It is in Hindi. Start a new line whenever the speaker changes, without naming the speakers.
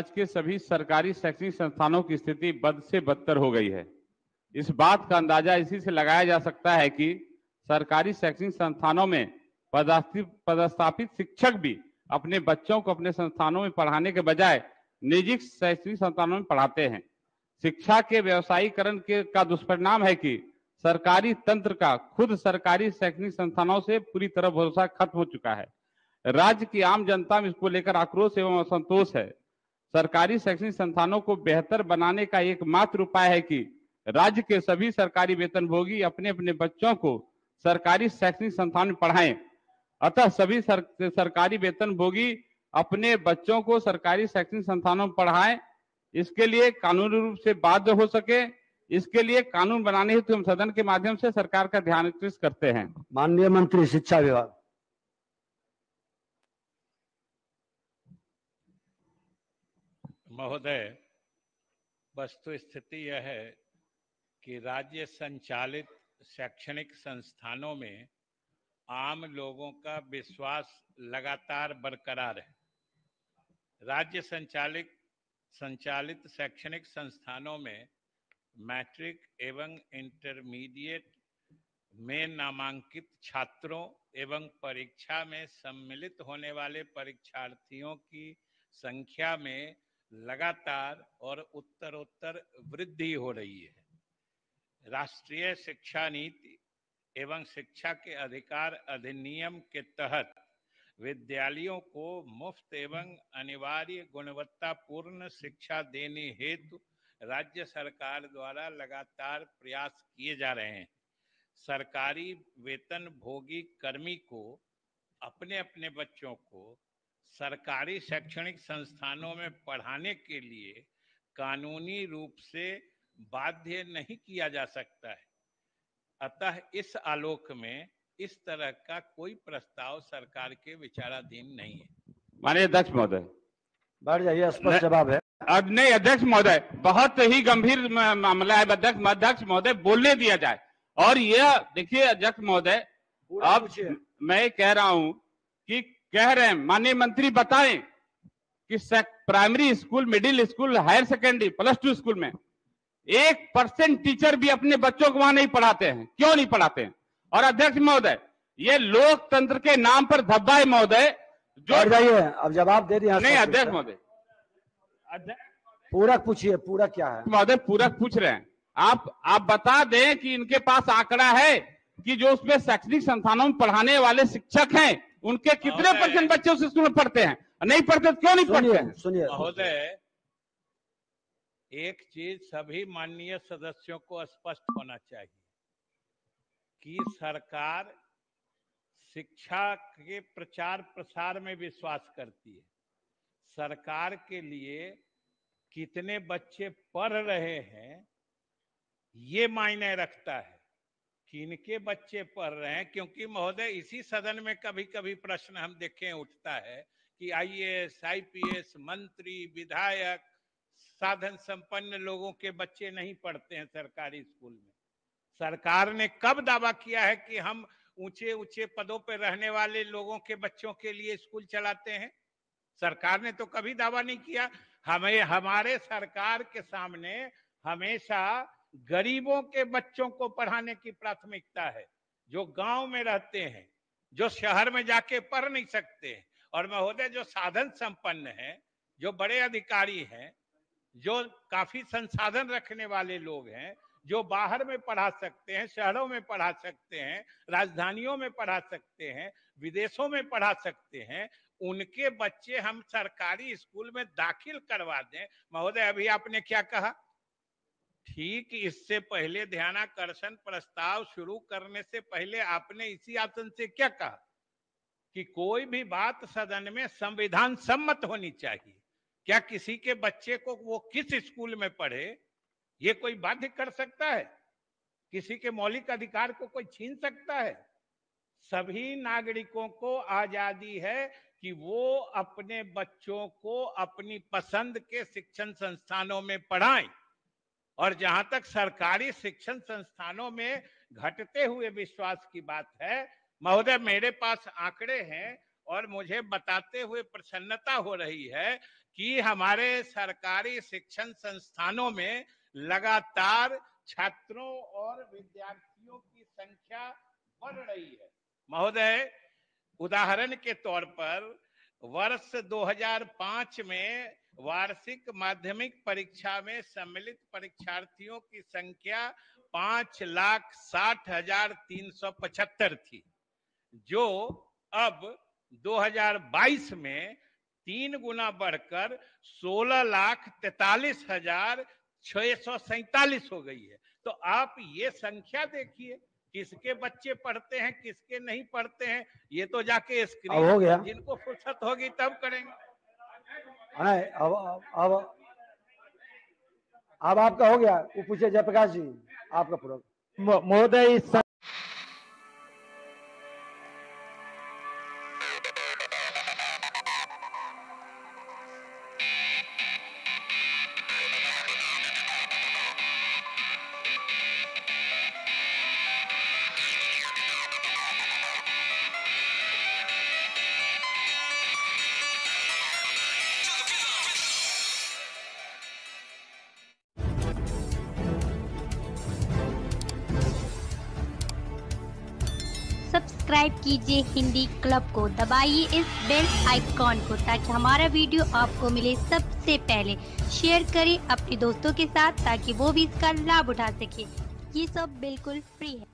आज के सभी सरकारी शैक्षणिक संस्थानों की स्थिति बद से बदतर हो गई है। इस बात का अंदाजा इसी से लगाया जा सकता है कि सरकारी शैक्षणिक संस्थानों में पदस्थापित शिक्षक भी अपने बच्चों को अपने संस्थानों में पढ़ाने के बजाय निजी शैक्षणिक संस्थानों में पढ़ाते हैं। शिक्षा के व्यवसायीकरण का दुष्परिणाम है कि सरकारी तंत्र का खुद सरकारी शैक्षणिक संस्थानों से पूरी तरह भरोसा खत्म हो चुका है। राज्य की आम जनता में इसको लेकर आक्रोश एवं असंतोष है। सरकारी शैक्षणिक संस्थानों को बेहतर बनाने का एकमात्र उपाय है कि राज्य के सभी सरकारी वेतनभोगी अपने अपने बच्चों को सरकारी शैक्षणिक संस्थान में पढ़ाएं। अतः सभी सरकारी वेतनभोगी अपने बच्चों को सरकारी शैक्षणिक संस्थानों में पढ़ाएं। इसके लिए कानूनी रूप से बाध्य हो सके, इसके लिए कानून बनाने हेतु हम सदन के माध्यम से सरकार का ध्यान आकृष्ट करते हैं।
माननीय मंत्री शिक्षा विभाग।
महोदय, वस्तु स्थिति यह है कि राज्य संचालित शैक्षणिक संस्थानों में आम लोगों का विश्वास लगातार बरकरार है। राज्य संचालित शैक्षणिक संस्थानों में मैट्रिक एवं इंटरमीडिएट में नामांकित छात्रों एवं परीक्षा में सम्मिलित होने वाले परीक्षार्थियों की संख्या में लगातार और उत्तरोत्तर वृद्धि हो रही है। राष्ट्रीय शिक्षा नीति एवं शिक्षा के अधिकार अधिनियम के तहत विद्यालयों को मुफ्त एवं अनिवार्य गुणवत्तापूर्ण शिक्षा देने हेतु राज्य सरकार द्वारा लगातार प्रयास किए जा रहे हैं। सरकारी वेतनभोगी कर्मी को अपने अपने बच्चों को सरकारी शैक्षणिक संस्थानों में पढ़ाने के लिए कानूनी रूप से बाध्य नहीं किया जा सकता है। अतः इस आलोक में इस तरह का कोई प्रस्ताव सरकार के विचाराधीन नहीं है।
माननीय अध्यक्ष महोदय,
बैठ जाइए, स्पष्ट जवाब है।
अब नहीं अध्यक्ष महोदय, बहुत ही गंभीर मामला है। अध्यक्ष महोदय बोलने दिया जाए। और यह देखिए अध्यक्ष महोदय, अब मैं कह रहा हूं कि कह रहे हैं माननीय मंत्री बताएं कि primary school, middle school, higher secondary, +2 school में 1% टीचर भी अपने बच्चों को वहां नहीं पढ़ाते हैं। क्यों नहीं पढ़ाते हैं? और अध्यक्ष महोदय, ये लोकतंत्र के नाम पर धब्बा है महोदय। जो
जाइए, अब जवाब दे दिया।
नहीं अध्यक्ष महोदय,
पूरक पूछिए, पूरक क्या है?
महोदय पूरक पूछ रहे हैं। आप बता दें कि इनके पास आंकड़ा है कि जो उसमें शैक्षणिक संस्थानों में पढ़ाने वाले शिक्षक हैं उनके कितने % बच्चे उस स्कूल में पढ़ते हैं? नहीं पढ़ते, क्यों नहीं पढ़ते हैं?
सुनिए
महोदय, एक चीज सभी माननीय सदस्यों को स्पष्ट होना चाहिए कि सरकार शिक्षा के प्रचार प्रसार में विश्वास करती है। सरकार के लिए कितने बच्चे पढ़ रहे हैं ये मायने रखता है, किनके बच्चे पढ़ रहे हैं। क्योंकि महोदय, इसी सदन में कभी कभी प्रश्न हम देखें उठता है कि IAS, IPS, मंत्री, विधायक, साधन संपन्न लोगों के बच्चे नहीं पढ़ते हैं सरकारी स्कूल में। सरकार ने कब दावा किया है कि हम ऊंचे ऊंचे पदों पर रहने वाले लोगों के बच्चों के लिए स्कूल चलाते हैं? सरकार ने तो कभी दावा नहीं किया। हमारे सरकार के सामने हमेशा गरीबों के बच्चों को पढ़ाने की प्राथमिकता है, जो गांव में रहते हैं, जो शहर में जाके पढ़ नहीं सकते हैं। और महोदय, जो साधन संपन्न हैं, जो बड़े अधिकारी हैं, जो काफी संसाधन रखने वाले लोग हैं, जो बाहर में पढ़ा सकते हैं, शहरों में पढ़ा सकते हैं, राजधानियों में पढ़ा सकते हैं, विदेशों में पढ़ा सकते हैं, उनके बच्चे हम सरकारी स्कूल में दाखिल करवा दें। महोदय, अभी आपने क्या कहा? ठीक इससे पहले ध्यानाकर्षण प्रस्ताव शुरू करने से पहले आपने इसी आसन से क्या कहा कि कोई भी बात सदन में संविधान सम्मत होनी चाहिए। क्या किसी के बच्चे को वो किस स्कूल में पढ़े ये कोई बाध्य कर सकता है? किसी के मौलिक अधिकार को कोई छीन सकता है? सभी नागरिकों को आजादी है कि वो अपने बच्चों को अपनी पसंद के शिक्षण संस्थानों में पढ़ाएं। और जहां तक सरकारी शिक्षण संस्थानों में घटते हुए विश्वास की बात है, महोदय, मेरे पास आंकड़े हैं और मुझे बताते हुए प्रसन्नता हो रही है कि हमारे सरकारी शिक्षण संस्थानों में लगातार छात्रों और विद्यार्थियों की संख्या बढ़ रही है। महोदय, उदाहरण के तौर पर वर्ष 2005 में वार्षिक माध्यमिक परीक्षा में सम्मिलित परीक्षार्थियों की संख्या 5,60,375 थी, जो अब 2022 में 3 गुना बढ़कर 16,43,647 हो गई है। तो आप ये संख्या देखिए, किसके बच्चे पढ़ते हैं, किसके नहीं पढ़ते हैं, ये तो जाके स्क्रीन
हो गया।
जिनको फुर्सत होगी तब करेंगे।
नहीं, अब आपका हो गया। वो पूछे जयप्रकाश जी, आपका पूरा।
महोदय, इस
सब्सक्राइब कीजिए हिंदी क्लब को, दबाइए इस बेल आइकॉन को ताकि हमारा वीडियो आपको मिले सबसे पहले। शेयर करें अपने दोस्तों के साथ ताकि वो भी इसका लाभ उठा सके। ये सब बिल्कुल फ्री है।